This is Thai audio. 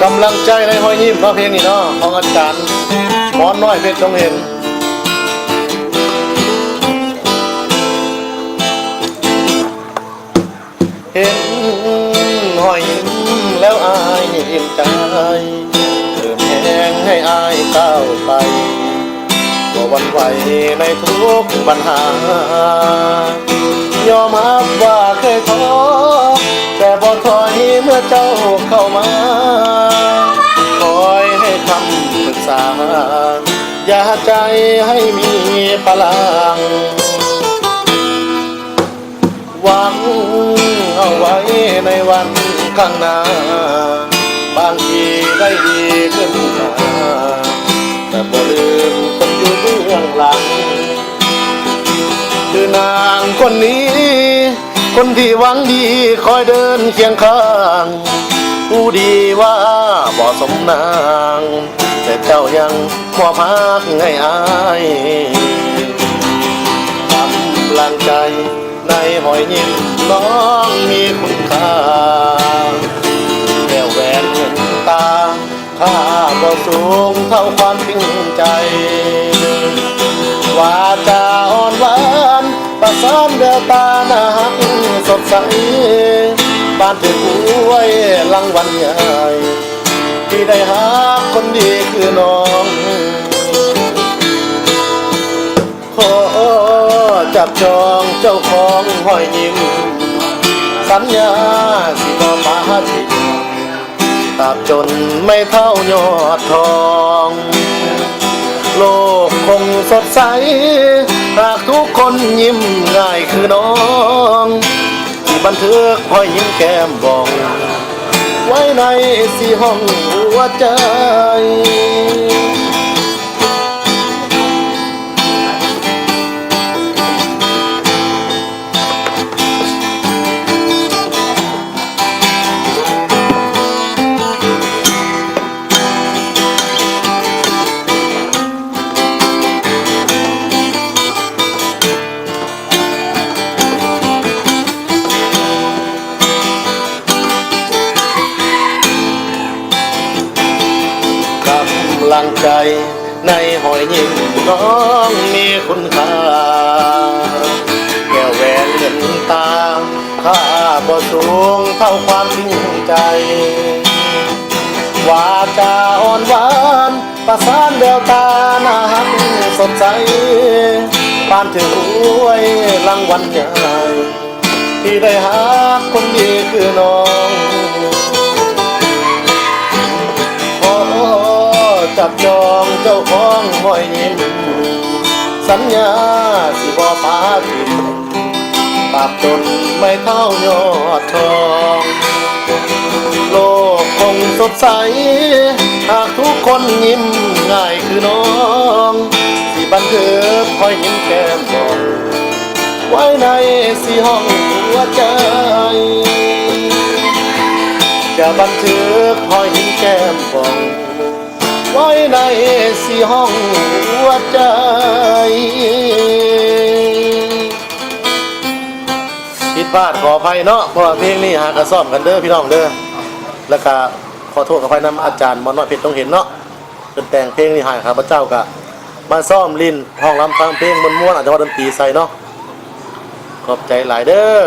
กำลังใจในห้อยยิ้มเนาะเพลงนี้เนาะของอาจารย์หมอนน้อยเพชรต้องเห็นเห็นห้อยยิ้มแล้วอายยิ้มใจเติมแหงให้อายก้าวไปก็วันไหวในทุกปัญหายอมรับว่าเคยท้อแต่บ่ถอยเมื่อเจ้าเข้ามาคอยให้คำปรึกษาอย่าใจให้มีพลังหวังเอาไว้ในวันข้างหน้าบางทีได้ดีขึ้นมาแต่บ่ลืมคนอยู่เบื้องหลังคือนางคนนี้คนที่หวังดีคอยเดินเคียงข้างผู้ดีว่าบ่สมนางแต่เจ้ายังมัวพักให้อายกำลังใจในหอยยิ้มน้องมีคุณค่าแก้วแหวนเงินตาค่าบ่สูงเท่าความจริงใจวาจาอ่อนหวานประสานแววตาหน้าหักสดใสบ้านถึงไว้รางวัลใหญ่ที่ได้หาคนดีคือน้องขอจับจองเจ้าของหอยยิ้มสัญญาสิบ่มาทิมตราบจนไม่เท่ายอดทองโลกคงสดใสหากทุกคนยิ้มง่ายคือน้องที่บันทึกหอยยิ้มแก้มบองไว้ในสี่ห้องหัวใจกำลังใจในหอยยิ้มน้องมีคุณค่าแก้วแหวนเงินตาค่าบ่สูงเท่าความจริงใจวาจาอ่อนหวานประสานแววตาหน้าหักสดใสปานถึงไว้รางวัลใหญ่ที่ได้หาคนดีคือน้องจับจองเจ้าของหอยยิ้มสัญญาสิบ่ปาทิมตราบจนไม่เท่ายอดทองโลกคงสดใสหากทุกคนยิ้มง่ายคือน้องสิบันทึกหอยยิ้มแก้มบอกไว้ในสี่ห้องหัวใจจะบันทึกหอยยิ้มแก้มบอกไว้ในสี่ห้องหัวใจผิดพลาดขออภัยเนาะเพราะว่าเพลงนี้หากระซ่อมกันเด้อพี่น้องเด้อแล้วก็ขอโทษขออภัยนำอาจารย์หมอน้อยเพชรต้องเห็นเนาะเป็นแต่งเพลงนี้ให้ข้าพเจ้าก็มาซ่อมลิ้นห้องรำฟังเพลงม้วนๆอาจจะว่าดนตรีใส่เนาะขอบใจหลายเด้อ